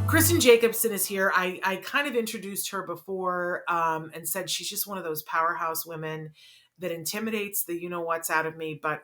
Kristin Jacobson is here. I kind of introduced her before and said she's just one of those powerhouse women that intimidates the you-know-what's out of me. But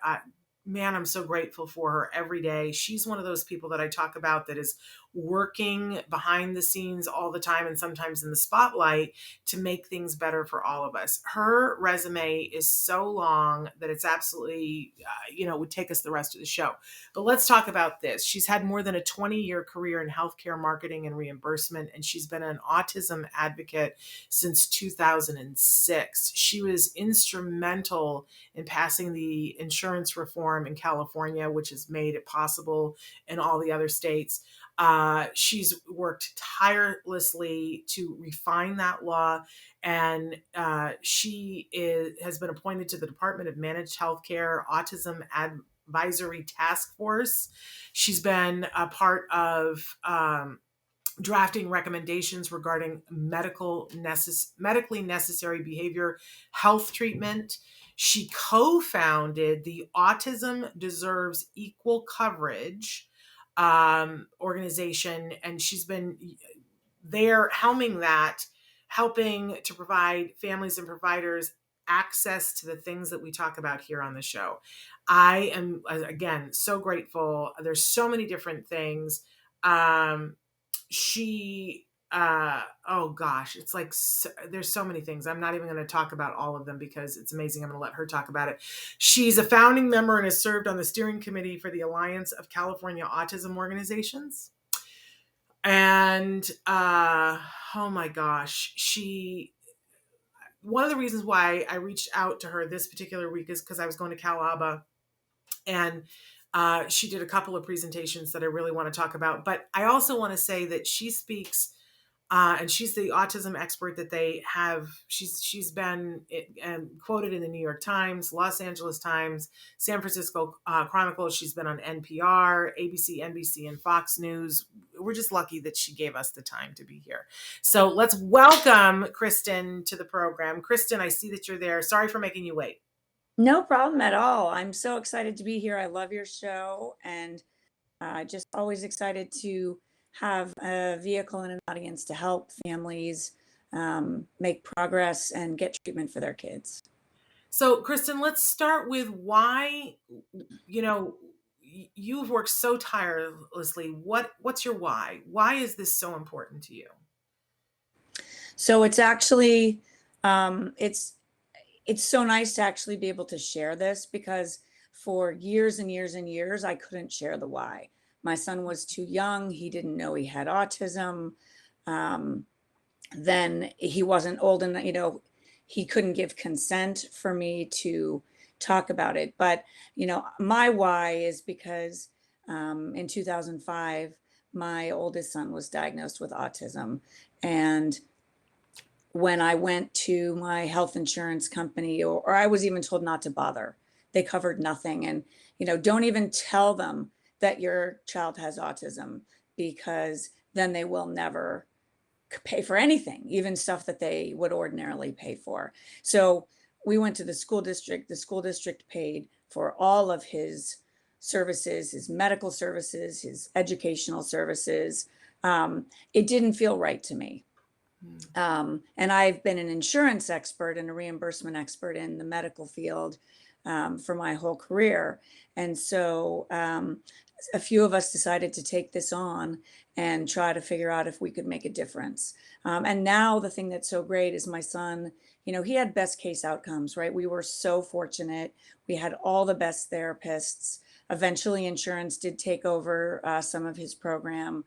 man, I'm so grateful for her every day. She's one of those people that I talk about that is working behind the scenes all the time and sometimes in the spotlight to make things better for all of us. Her resume is so long that it's absolutely, would take us the rest of the show. But let's talk about this. She's had more than a 20-year career in healthcare marketing and reimbursement, and she's been an autism advocate since 2006. She was instrumental in passing the insurance reform in California, which has made it possible in all the other states. She's worked tirelessly to refine that law, and has been appointed to the Department of Managed Healthcare Autism Advisory Task Force. She's been a part of drafting recommendations regarding medically necessary behavior health treatment. She co-founded the Autism Deserves Equal Coverage organization, and she's been there helming that, helping to provide families and providers access to the things that we talk about here on the show. I am, again, so grateful. There's so many different things. Oh gosh, it's like there's so many things. I'm not even going to talk about all of them because it's amazing. I'm going to let her talk about it. She's a founding member and has served on the steering committee for the Alliance of California Autism Organizations. And oh my gosh, one of the reasons why I reached out to her this particular week is because I was going to Cal Aba, and she did a couple of presentations that I really want to talk about. But I also want to say that she speaks, and she's the autism expert that they have. She's been quoted in the New York Times, Los Angeles Times, San Francisco Chronicle. She's been on NPR, ABC, NBC, and Fox News. We're just lucky that she gave us the time to be here. So let's welcome Kristin to the program. Kristin, I see that you're there. Sorry for making you wait. No problem at all. I'm so excited to be here. I love your show, and just always excited to have a vehicle and an audience to help families make progress and get treatment for their kids. So, Kristin, let's start with why, you've worked so tirelessly. What's your why? Why is this so important to you? So it's actually, it's so nice to actually be able to share this, because for years and years and years, I couldn't share the why. My son was too young. He didn't know he had autism. Then he wasn't old enough, he couldn't give consent for me to talk about it. But, my why is because in 2005, my oldest son was diagnosed with autism. And when I went to my health insurance company, or I was even told not to bother, they covered nothing. And, don't even tell them that your child has autism, because then they will never pay for anything, even stuff that they would ordinarily pay for. So we went to the school district. The school district paid for all of his services, his medical services, his educational services. It didn't feel right to me. And I've been an insurance expert and a reimbursement expert in the medical field for my whole career. And so a few of us decided to take this on and try to figure out if we could make a difference. And now the thing that's so great is my son, he had best case outcomes, right? We were so fortunate. We had all the best therapists. Eventually, insurance did take over some of his program.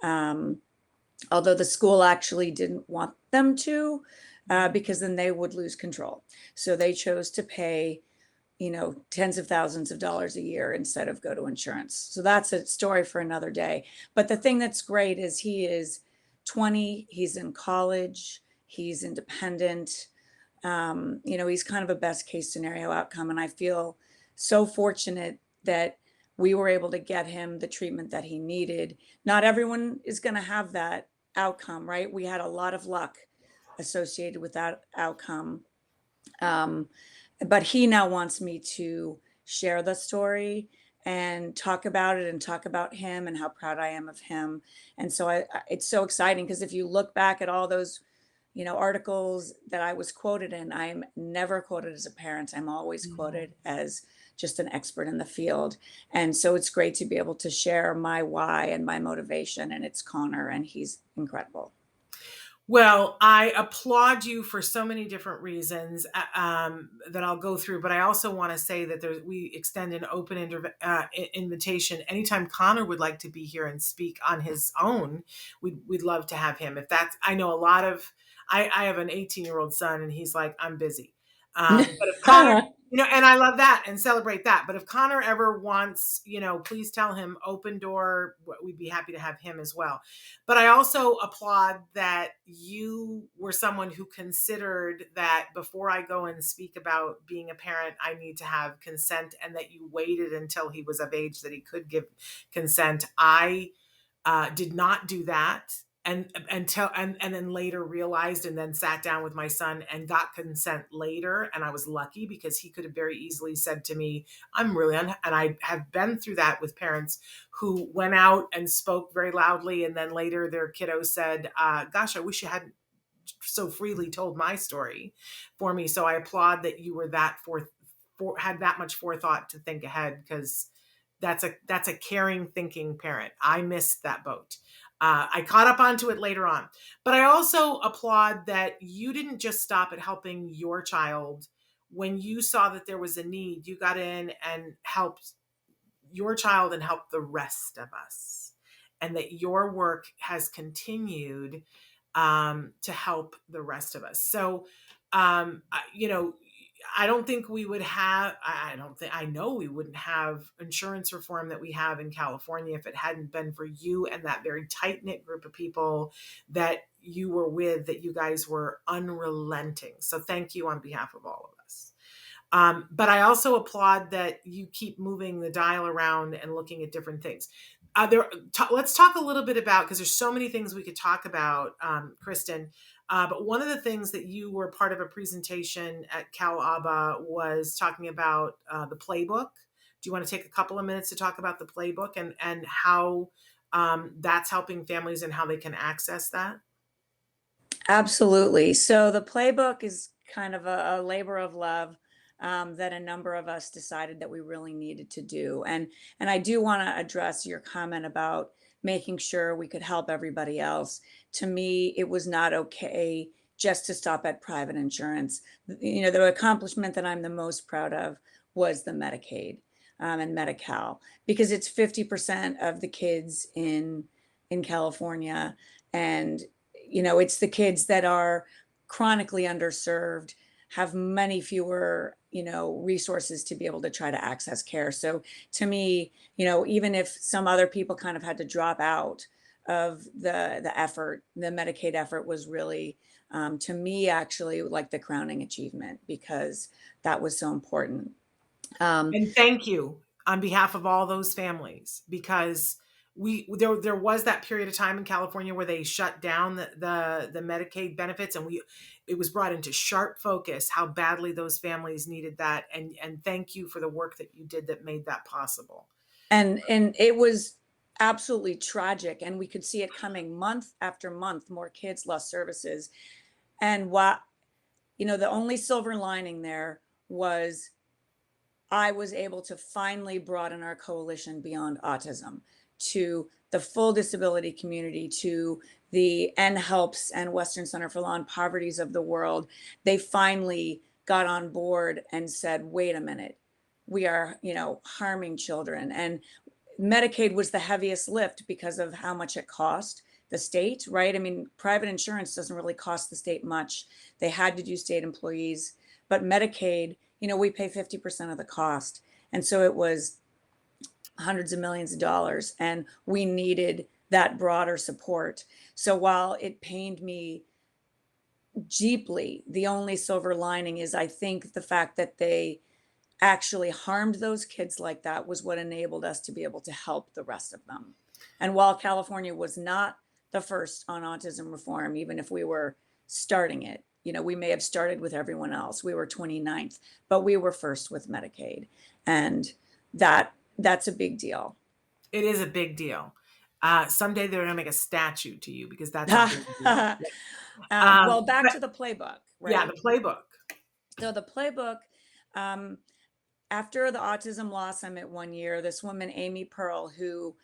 Although the school actually didn't want them to, because then they would lose control. So they chose to pay, tens of thousands of dollars a year instead of go to insurance. So that's a story for another day. But the thing that's great is he is 20, he's in college, he's independent. He's kind of a best case scenario outcome. And I feel so fortunate that we were able to get him the treatment that he needed. Not everyone is going to have that outcome, right? We had a lot of luck associated with that outcome. But he now wants me to share the story and talk about it and talk about him and how proud I am of him. And so it's so exciting because if you look back at all those, articles that I was quoted in, I'm never quoted as a parent. I'm always Mhm. quoted as just an expert in the field. And so it's great to be able to share my why and my motivation. And it's Connor, and he's incredible. Well, I applaud you for so many different reasons that I'll go through, but I also want to say that we extend an open invitation. Anytime Connor would like to be here and speak on his own, we'd love to have him. If that's, I know a lot of, I have an 18-year-old son and he's like, I'm busy. But if Connor, and I love that and celebrate that. But if Connor ever wants, please tell him open door. We'd be happy to have him as well. But I also applaud that you were someone who considered that before I go and speak about being a parent, I need to have consent, and that you waited until he was of age that he could give consent. I did not do that, and then later realized, and then sat down with my son and got consent later. And I was lucky because he could have very easily said to me, I'm really and I have been through that with parents who went out and spoke very loudly, and then later their kiddo said, gosh, I wish you hadn't so freely told my story for me. So I applaud that you were had that much forethought to think ahead, because that's a caring, thinking parent. I missed that boat. I caught up onto it later on. But I also applaud that you didn't just stop at helping your child. When you saw that there was a need, you got in and helped your child and helped the rest of us. And that your work has continued to help the rest of us. So, I don't think we would have, I don't think, I know we wouldn't have insurance reform that we have in California if it hadn't been for you and that very tight knit group of people that you were with, that you guys were unrelenting. So thank you on behalf of all of us. But I also applaud that you keep moving the dial around and looking at different things. Let's talk a little bit about, because there's so many things we could talk about, Kristin. But one of the things that you were part of a presentation at Cal ABA was talking about the Playbook. Do you want to take a couple of minutes to talk about the Playbook and how that's helping families and how they can access that? Absolutely. So the playbook is kind of a labor of love that a number of us decided that we really needed to do. And I do want to address your comment about making sure we could help everybody else. To me, it was not okay just to stop at private insurance. The accomplishment that I'm the most proud of was the Medicaid and Medi-Cal, because it's 50% of the kids in California. And it's the kids that are chronically underserved, have many fewer, resources to be able to try to access care. So to me, even if some other people kind of had to drop out of the effort, the Medicaid effort was really, to me, actually like the crowning achievement, because that was so important. Um, And thank you on behalf of all those families, because there was that period of time in California where they shut down the Medicaid benefits, and it was brought into sharp focus how badly those families needed that. And thank you for the work that you did that made that possible. and it was absolutely tragic, and we could see it coming month after month. More kids lost services, and the only silver lining there was I was able to finally broaden our coalition beyond autism to the full disability community, to the NHELPs and Western Center for Law and Poverties of the world. They finally got on board and said, wait a minute, we are, harming children. And Medicaid was the heaviest lift because of how much it cost the state, right? I mean, private insurance doesn't really cost the state much. They had to do state employees, but Medicaid, we pay 50% of the cost. And so it was hundreds of millions of dollars, and we needed that broader support. So while it pained me deeply, the only silver lining is I think the fact that they actually harmed those kids like that was what enabled us to be able to help the rest of them. And while California was not the first on autism reform, even if we were starting it, we may have started with everyone else. We were 29th, but we were first with Medicaid. And that That's a big deal. It is a big deal. Someday they're going to make a statue to you because that's a big deal. Well, back But to the playbook, yeah, right? the playbook. So the playbook, um, after the Autism Law Summit one year, this woman, Amy Pearl, who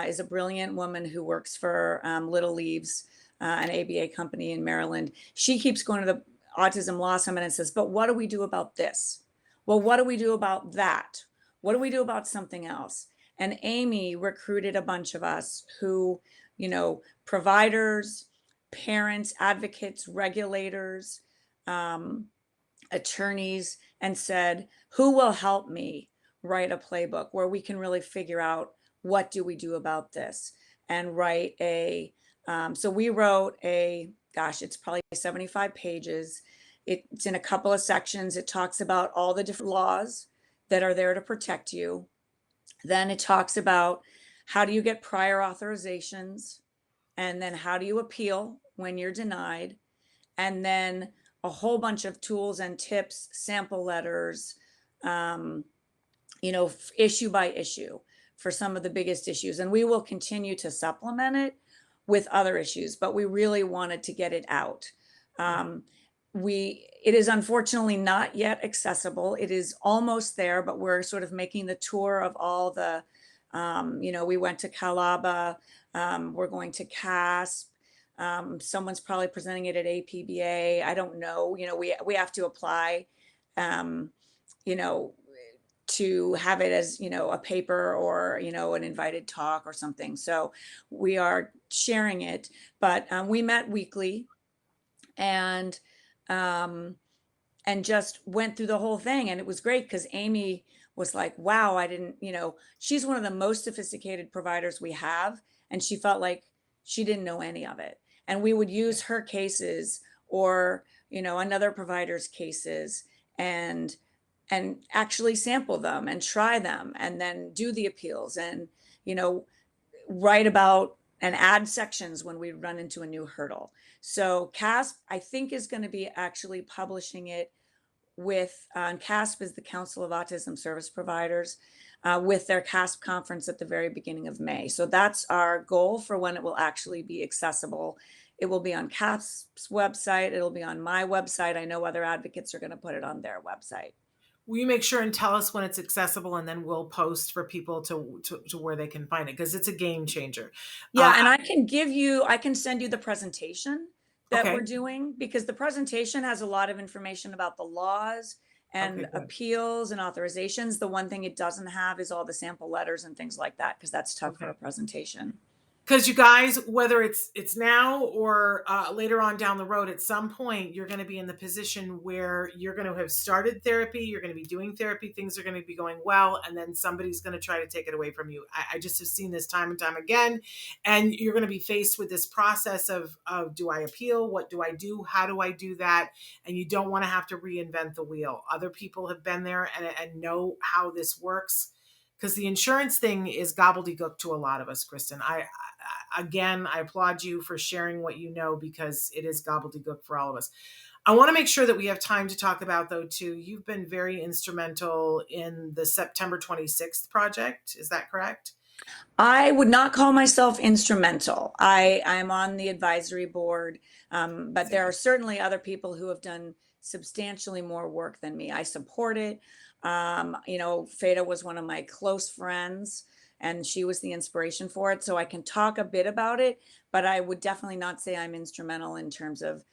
is a brilliant woman who works for Little Leaves, an ABA company in Maryland, she keeps going to the Autism Law Summit and says, but what do we do about this? Well, what do we do about that? What do we do about something else? And Amy recruited a bunch of us who, providers, parents, advocates, regulators, um, attorneys, and said, who will help me write a playbook where we can really figure out what do we do about this, and write so we wrote gosh, it's probably 75 pages. It's in a couple of sections. It talks about all the different laws that are there to protect you. Then it talks about how do you get prior authorizations, and then how do you appeal when you're denied, and then a whole bunch of tools and tips, sample letters, um, issue by issue for some of the biggest issues. And we will continue to supplement it with other issues, but we really wanted to get it out. Um, it is unfortunately not yet accessible. It is almost there, but we're sort of making the tour of all the, we went to Calaba, we're going to CASP. Someone's probably presenting it at APBA. I don't know. We have to apply, you know, to have it as, a paper or, an invited talk or something. So we are sharing it, but we met weekly, and um, and just went through the whole thing. And it was great because Amy was like, wow, I didn't, she's one of the most sophisticated providers we have. And she felt like she didn't know any of it. And we would use her cases or, another provider's cases, and actually sample them and try them and then do the appeals, and, write about and add sections when we run into a new hurdle. So CASP, I think, is going to be actually publishing it with CASP is the Council of Autism Service Providers, with their CASP conference at the very beginning of May. So that's our goal for when it will actually be accessible. It will be on CASP's website. It'll be on my website. I know other advocates are going to put it on their website. Will you make sure and tell us when it's accessible, and then we'll post for people to where they can find it, because it's a game changer. Yeah, and I can send you the presentation that Okay. we're doing, because the presentation has a lot of information about the laws Okay, and good. appeals and authorizations. The one thing it doesn't have is all the sample letters and things like that, because that's tough for Okay. a presentation. Because you guys, whether it's now or later on down the road, at some point you're going to be in the position where you're going to have started therapy, you're going to be doing therapy, things are going to be going well, and then somebody's going to try to take it away from you. I just have seen this time and time again, and you're going to be faced with this process of do I appeal? What do I do? How do I do that? And you don't want to have to reinvent the wheel. Other people have been there and know how this works, because the insurance thing is gobbledygook to a lot of us, Kristin. Again, I applaud you for sharing what you know, because it is gobbledygook for all of us. I want to make sure that we have time to talk about, though, too, you've been very instrumental in the September 26th project. Is that correct? I would not call myself instrumental. I'm on the advisory board, but there are certainly other people who have done substantially more work than me. I support it. Feda was one of my close friends, and she was the inspiration for it. So I can talk a bit about it, but I would definitely not say I'm instrumental in terms of,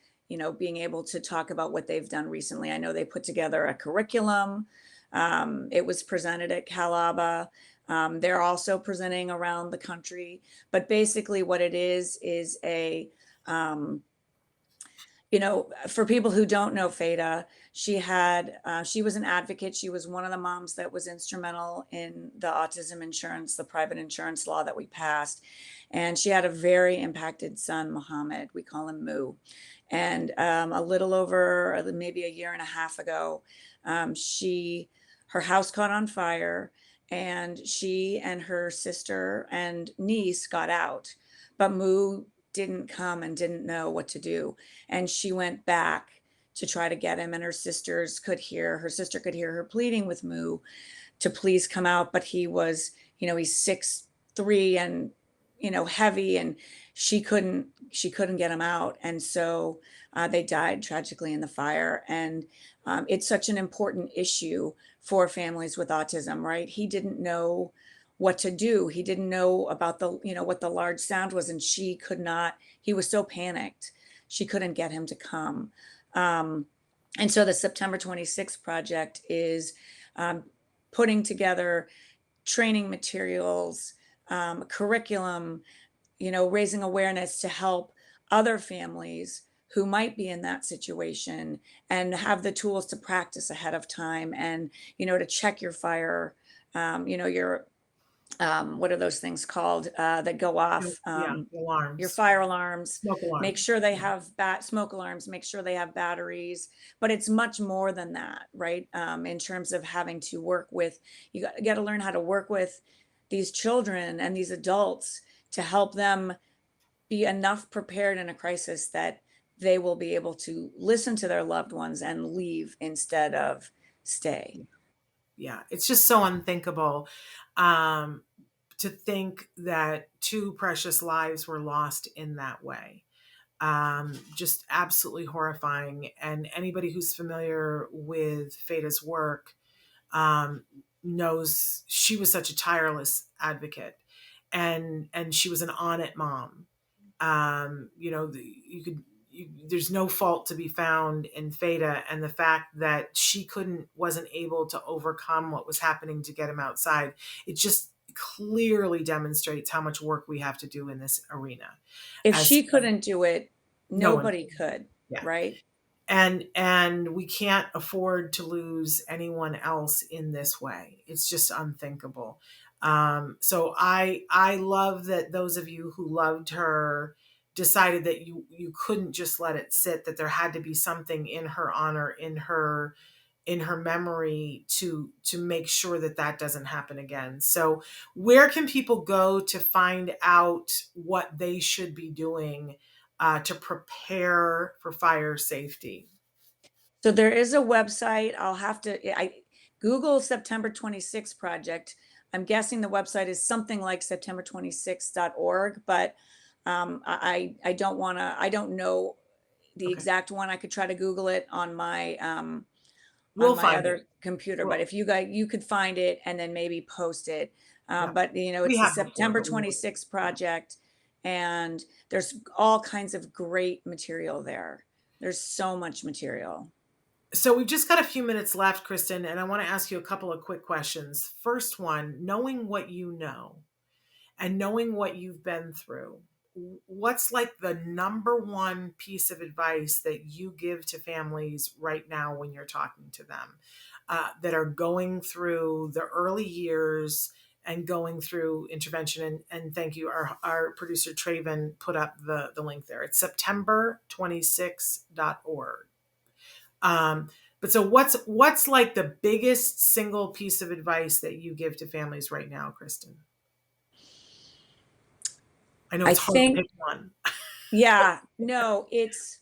being able to talk about what they've done recently. I know they put together a curriculum. It was presented at Calaba. They're also presenting around the country, but basically what it is um, for people who don't know Feda, she was an advocate. She was one of the moms that was instrumental in the autism insurance, the private insurance law that we passed. And she had a very impacted son, Mohammed. We call him Moo. And a little over maybe a year and a half ago, her house caught on fire, and she and her sister and niece got out, but Moo didn't come and didn't know what to do. And she went back to try to get him, and her sister could hear her pleading with Moo to please come out, but he was, he's 6'3" and, heavy, and she couldn't get him out. And so they died tragically in the fire. And it's such an important issue for families with autism, right? He didn't know what to do. He didn't know about what the large sound was, and she could not, he was so panicked. She couldn't get him to come. Um, and so the September 26th project is um, putting together training materials, curriculum, raising awareness to help other families who might be in that situation and have the tools to practice ahead of time, and, to check your fire, your what are those things called that go off? Yeah, Your alarms, fire alarms. smoke Make alarms. sure they Yeah. have smoke alarms. Make sure they have batteries. But it's much more than that, right? In terms of having to work with, got to learn how to work with these children and these adults to help them be enough prepared in a crisis that they will be able to listen to their loved ones and leave instead of stay. Yeah, it's just so unthinkable, um, to think that two precious lives were lost in that way. Just absolutely horrifying. And anybody who's familiar with Feda's work um, knows she was such a tireless advocate, and she was an on it mom. You could there's no fault to be found in Feta, and the fact that she wasn't able to overcome what was happening to get him outside, it just clearly demonstrates how much work we have to do in this arena. If As she couldn't do it, no one, nobody could, yeah, right? and we can't afford to lose anyone else in this way. It's just unthinkable. So I love that those of you who loved her decided that you couldn't just let it sit, that there had to be something in her honor, in her memory, to make sure that that doesn't happen again. So where can people go to find out what they should be doing to prepare for fire safety? So there is a website. I'll have to I Google September 26th project. I'm guessing the website is something like september26.org, but I don't want to, I don't know the Okay, exact one. I could try to Google it on we'll my find it. other computer, but Well, if you could find it and then maybe post it. yeah, But we it's the have before, September but we will. 26th Yeah. project, and there's all kinds of great material there. There's so much material. So we've just got a few minutes left, Kristen, and I want to ask you a couple of quick questions. First one, knowing what you know and knowing what you've been through, what's like the number one piece of advice that you give to families right now when you're talking to them that are going through the early years and going through intervention? And thank you. Our producer Traven put up the link there. It's september26.org. Um, but so what's like the biggest single piece of advice that you give to families right now, Kristen? I know I it's hard to think, pick one. yeah, no, it's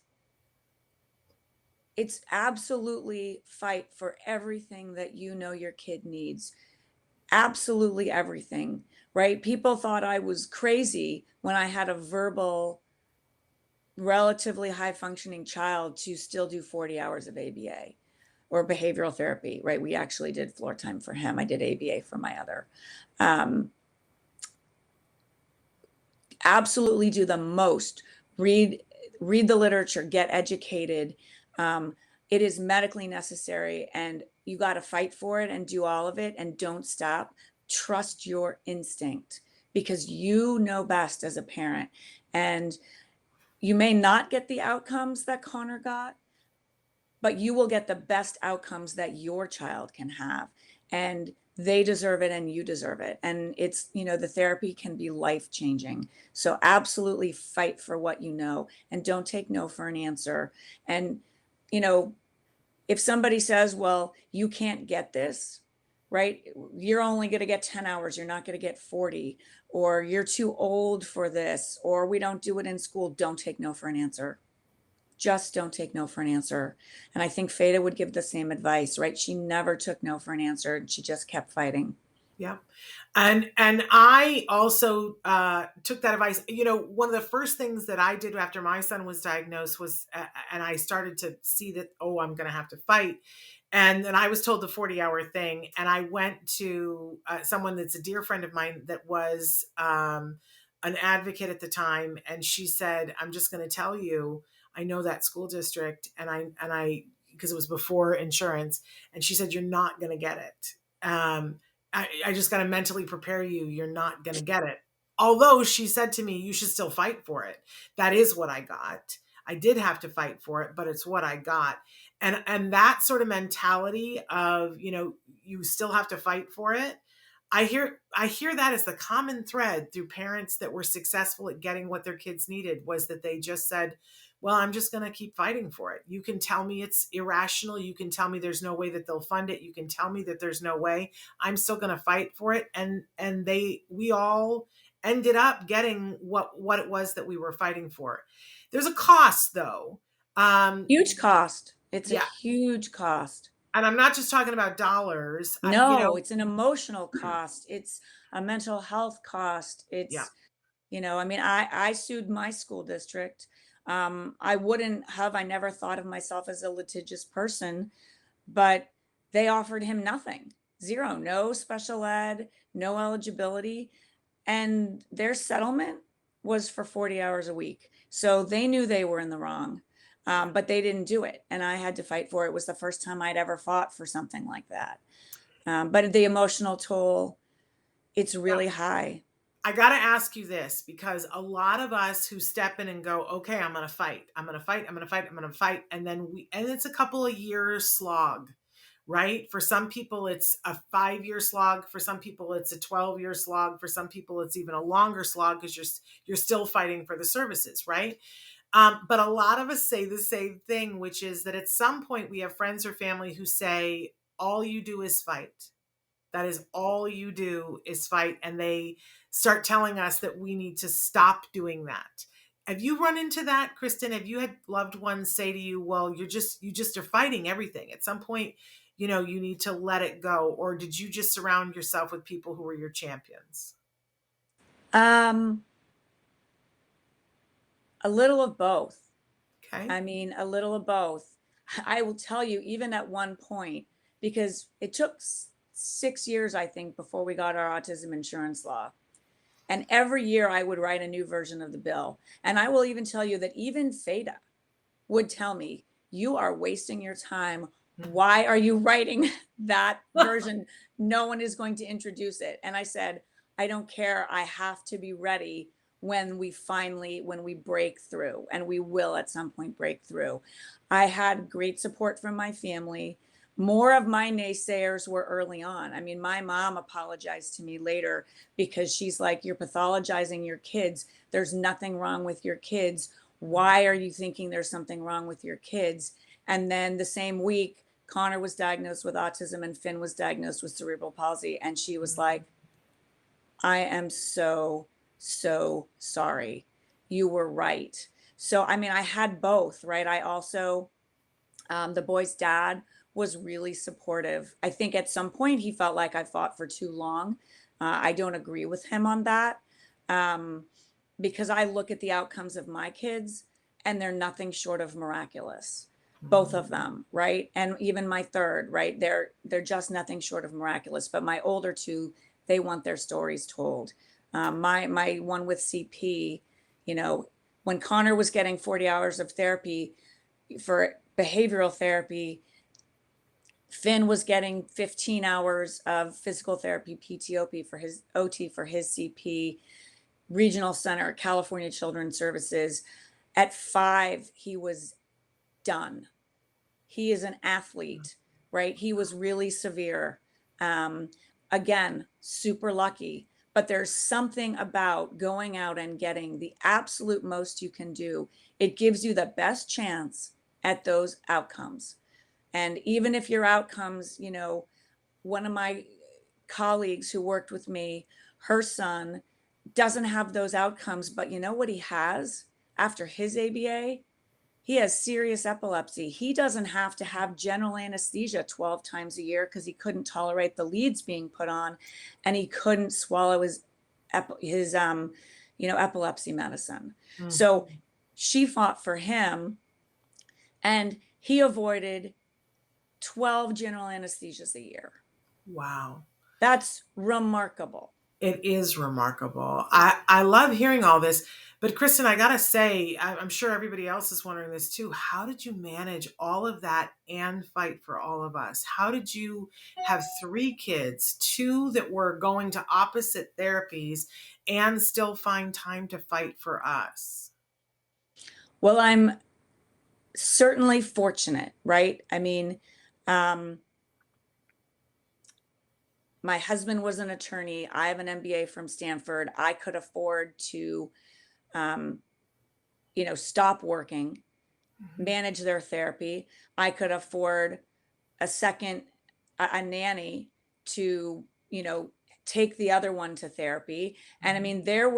absolutely fight for everything that your kid needs. Absolutely everything, right? People thought I was crazy when I had a verbal, relatively high functioning child to still do 40 hours of ABA or behavioral therapy, right? We actually did floor time for him. I did ABA for my other. Um, Absolutely do the most. Read read the literature, get educated. Um, it is medically necessary, and you got to fight for it and do all of it, and don't stop. Trust your instinct, because you know best as a parent. And you may not get the outcomes that Connor got, but you will get the best outcomes that your child can have. And they deserve it and you deserve it. And the therapy can be life changing. So absolutely fight for what you know, and don't take no for an answer. And, you know, if somebody says, well, you can't get this, right? You're only going to get 10 hours. You're not going to get 40, or you're too old for this, or we don't do it in school. Don't take no for an answer. just don't take no for an answer. And I think Fada would give the same advice, right? She never took no for an answer, and she just kept fighting. Yeah. And I also took that advice. You know, one of the first things that I did after my son was diagnosed was, and I started to see that, oh, I'm going to have to fight. And then I was told the 40-hour thing. And I went to someone that's a dear friend of mine that was an advocate at the time. And she said, I'm just going to tell you, I know that school district, because it was before insurance. And she said, you're not going to get it. I just got to mentally prepare you. You're not going to get it. Although she said to me, you should still fight for it. That is what I got. I did have to fight for it, but it's what I got. And that sort of mentality of, you know, you still have to fight for it. I hear that as the common thread through parents that were successful at getting what their kids needed, was that they just said, well, I'm just going to keep fighting for it. You can tell me it's irrational. You can tell me there's no way that they'll fund it. You can tell me that there's no way. I'm still going to fight for it. And we all ended up getting what it was that we were fighting for. There's a cost though. Huge cost. It's a Yeah. huge cost. And I'm not just talking about dollars. No, it's an emotional cost. It's a mental health cost. Yeah. I mean, I sued my school district. I wouldn't have, I never thought of myself as a litigious person, but they offered him nothing, zero, no special ed, no eligibility. And their settlement was for 40 hours a week. So they knew they were in the wrong, but they didn't do it. And I had to fight for it. It was the first time I'd ever fought for something like that. But the emotional toll, it's Yeah. really high. I got to ask you this, because a lot of us who step in and go, okay, I'm going to fight. I'm going to fight. I'm going to fight. I'm going to fight. And it's a couple of years slog, right? For some people, it's a 5-year slog. For some people, it's a 12-year slog. For some people, it's even a longer slog because you're still fighting for the services, right? But a lot of us say the same thing, which is that at some point we have friends or family who say, all you do is fight. That is all you do is fight. And they start telling us that we need to stop doing that. Have you run into that, Kristin? Have you had loved ones say to you, well, you just are fighting everything. At some point, you need to let it go. Or did you just surround yourself with people who were your champions? Um, a little of both. Okay. I mean, a little of both. I will tell you, even at one point, because it took 6 years, I think, before we got our autism insurance law. And every year I would write a new version of the bill. And I will even tell you that even Fada would tell me, you are wasting your time. Why are you writing that version? No one is going to introduce it. And I said, I don't care. I have to be ready when we break through, and we will at some point break through. I had great support from my family. More of my naysayers were early on. I mean, my mom apologized to me later because she's like, you're pathologizing your kids. There's nothing wrong with your kids. Why are you thinking there's something wrong with your kids? And then the same week, Connor was diagnosed with autism and Finn was diagnosed with cerebral palsy. And she was like, I am so, so sorry. You were right. So, I mean, I had both, right? I also, the boy's dad was really supportive. I think at some point he felt like I fought for too long. I don't agree with him on that, um, because I look at the outcomes of my kids and they're nothing short of miraculous. Both of them, right? And even my third, right? They're just nothing short of miraculous. But my older two, they want their stories told. My one with CP, you know, when Connor was getting 40 hours of therapy for behavioral therapy, Finn was getting 15 hours of physical therapy, PTOP for his OT for his CP, regional center, California Children's Services. At 5, he was done. He is an athlete, right? He was really severe. Again, super lucky. But there's something about going out and getting the absolute most you can do. It gives you the best chance at those outcomes. And even if your outcomes, one of my colleagues who worked with me, her son doesn't have those outcomes, but you know what he has after his ABA? He has serious epilepsy. He doesn't have to have general anesthesia 12 times a year because he couldn't tolerate the leads being put on, and he couldn't swallow his epilepsy medicine. Mm. So she fought for him, and he avoided 12 general anesthesias a year. Wow. That's remarkable. It is remarkable. I love hearing all this. But Kristin, I gotta say, I'm sure everybody else is wondering this too. How did you manage all of that and fight for all of us? How did you have three kids, two that were going to opposite therapies, and still find time to fight for us? Well, I'm certainly fortunate, right? I mean, um, my husband was an attorney. I have an MBA from Stanford. I could afford to, um, stop working, Mhm. manage their therapy. I could afford a second, a nanny to, take the other one to therapy. And I Mhm. mean, there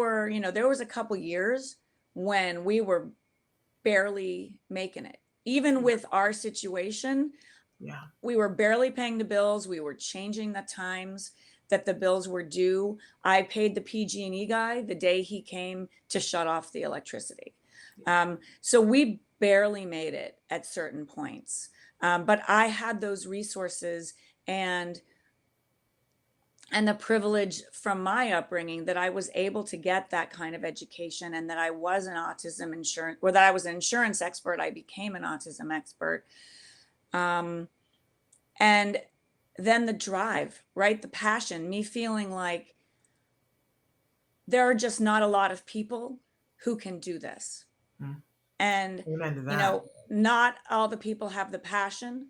was a couple years when we were barely making it. Even Yeah, with our situation, yeah. we were barely paying the bills. We were changing the times that the bills were due. I paid the PG&E guy the day he came to shut off the electricity. So we barely made it at certain points. But I had those resources and the privilege from my upbringing that I was able to get that kind of education, and that I was an autism insurance, or that I was an insurance expert. I became an autism expert. Um, and then the drive, right? The passion, me feeling like there are just not a lot of people who can do this. Mm. And, Amen to that. not all the people have the passion.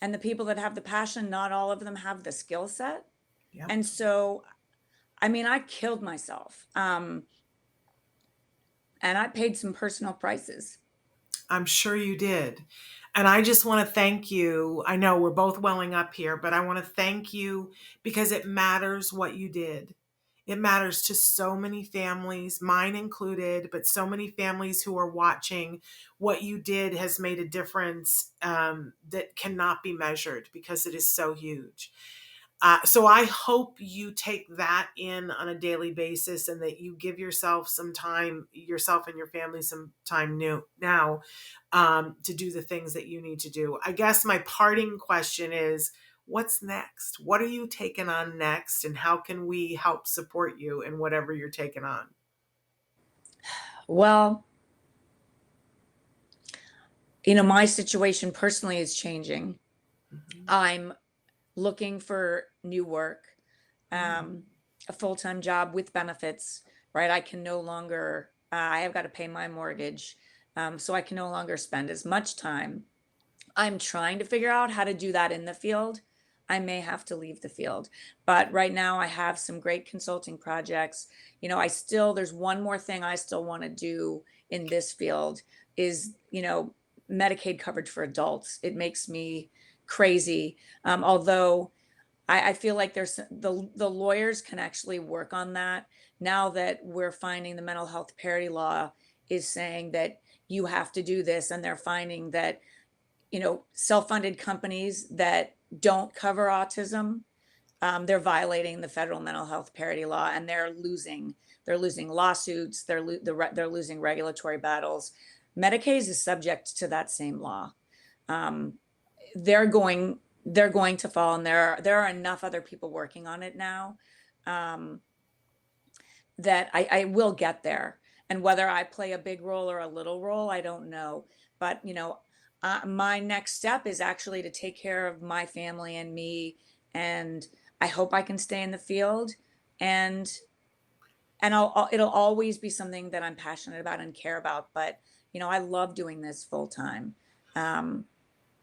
And the people that have the passion, not all of them have the skill set. Yep. And so, I mean, I killed myself. And I paid some personal prices. I'm sure you did. And I just want to thank you. I know we're both welling up here, but I want to thank you because it matters what you did. It matters to so many families, mine included, but so many families who are watching. What you did has made a difference that cannot be measured because it is so huge. So I hope you take that in on a daily basis and that you give yourself some time, yourself and your family some time new now to do the things that you need to do. I guess my parting question is, what's next? What are you taking on next? And how can we help support you in whatever you're taking on? Well, my situation personally is changing. Mhm. I'm looking for new work, Mm. um, a full-time job with benefits, right? I can no longer, I have got to pay my mortgage. So I can no longer spend as much time. I'm trying to figure out how to do that in the field. I may have to leave the field, but right now I have some great consulting projects. There's one more thing I still want to do in this field is, Medicaid coverage for adults. It makes me crazy. Although I feel like the lawyers can actually work on that now that we're finding the mental health parity law is saying that you have to do this, and they're finding that self-funded companies that don't cover autism, they're violating the federal mental health parity law, and they're losing lawsuits, they're losing regulatory battles. Medicaid is subject to that same law. Um, they're going they're going to fall, and there are enough other people working on it now, um, that I will get there. And whether I play a big role or a little role, I don't know. But my next step is actually to take care of my family and me, and I hope I can stay in the field, and it'll always be something that I'm passionate about and care about. But I love doing this full time. Um,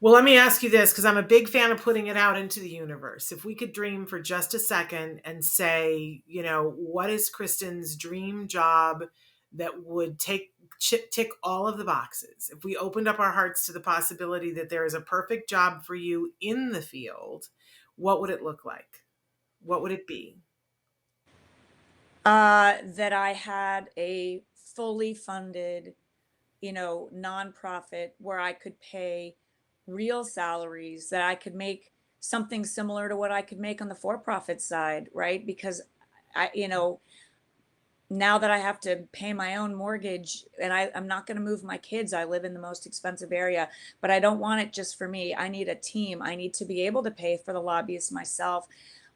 Well, let me ask you this because I'm a big fan of putting it out into the universe. If we could dream for just a second and say, what is Kristin's dream job that would tick all of the boxes? If we opened up our hearts to the possibility that there is a perfect job for you in the field, what would it look like? What would it be? that I had a fully funded, nonprofit where I could pay real salaries, that I could make something similar to what I could make on the for-profit side, right? Because now that I have to pay my own mortgage and I'm not going to move my kids, I live in the most expensive area, but I don't want it just for me. I need a team. I need to be able to pay for the lobbyists myself.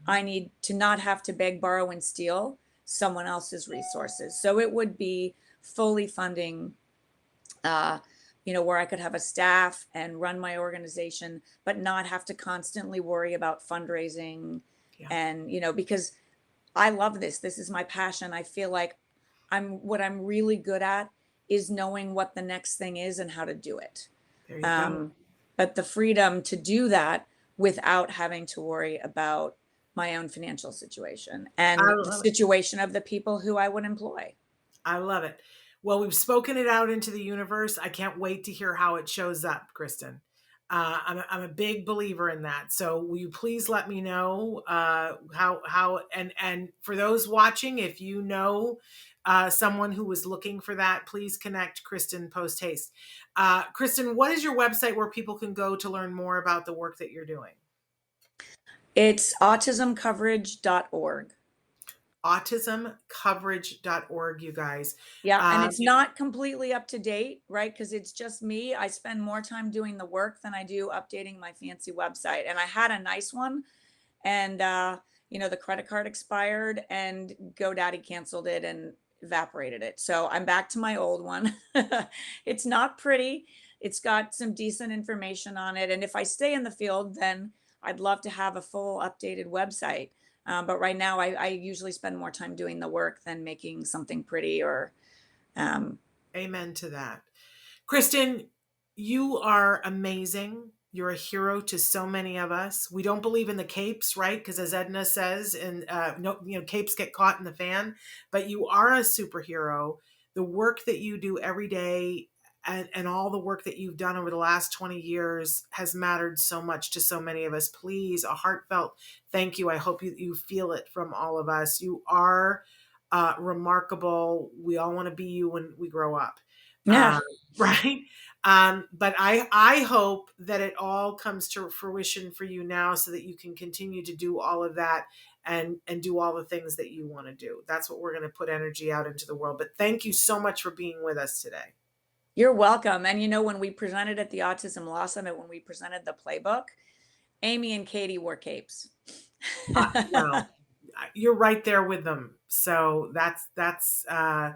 I need to not have to beg, borrow, and steal someone else's resources. So it would be fully funding, where I could have a staff and run my organization, but not have to constantly worry about fundraising. Yeah. And, because I love this. This is my passion. I feel like what I'm really good at is knowing what the next thing is and how to do it. There you go. But the freedom to do that without having to worry about my own financial situation and the situation of the people who I would employ. I love it. Well, we've spoken it out into the universe. I can't wait to hear how it shows up, Kristin. I'm a big believer in that. So will you please let me know how and for those watching, if you know someone who was looking for that, please connect Kristin post haste. Kristin, what is your website where people can go to learn more about the work that you're doing? It's autismcoverage.org. autismcoverage.org, you guys. Yeah, and it's not completely up to date, right? Because it's just me. I spend more time doing the work than I do updating my fancy website. And I had a nice one, and the credit card expired, and GoDaddy canceled it and evaporated it. So I'm back to my old one. It's not pretty. It's got some decent information on it. And if I stay in the field, then I'd love to have a full updated website. But right now, I usually spend more time doing the work than making something pretty or. Amen to that. Kristin, you are amazing. You're a hero to so many of us. We don't believe in the capes, right? Because as Edna says, and capes get caught in the fan. But you are a superhero. The work that you do every day and all the work that you've done over the last 20 years has mattered so much to so many of us. Please, a heartfelt thank you. I hope you feel it from all of us. You are remarkable. We all want to be you when we grow up. Yeah. Right. But I hope that it all comes to fruition for you now so that you can continue to do all of that and do all the things that you want to do. That's what we're going to put energy out into the world. But thank you so much for being with us today. You're welcome. And when we presented at the Autism Law Summit, when we presented the playbook, Amy and Katie wore capes. Well, you're right there with them. So that's I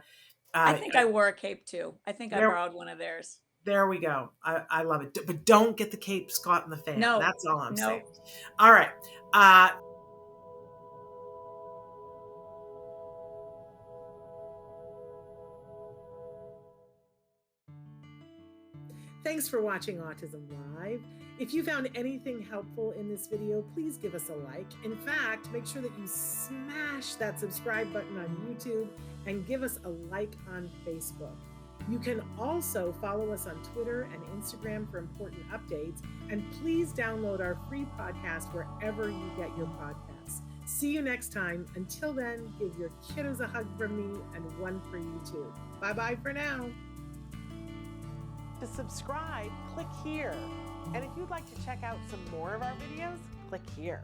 think I wore a cape too. I think I borrowed one of theirs. There we go. I love it. But don't get the capes caught in the fan. No, that's all I'm saying. No. All right. Thanks for watching Autism Live. If you found anything helpful in this video, please give us a like. In fact, make sure that you smash that subscribe button on YouTube and give us a like on Facebook. You can also follow us on Twitter and Instagram for important updates. And please download our free podcast wherever you get your podcasts. See you next time. Until then, give your kiddos a hug from me and one for you too. Bye-bye for now. To subscribe, click here. And if you'd like to check out some more of our videos, click here.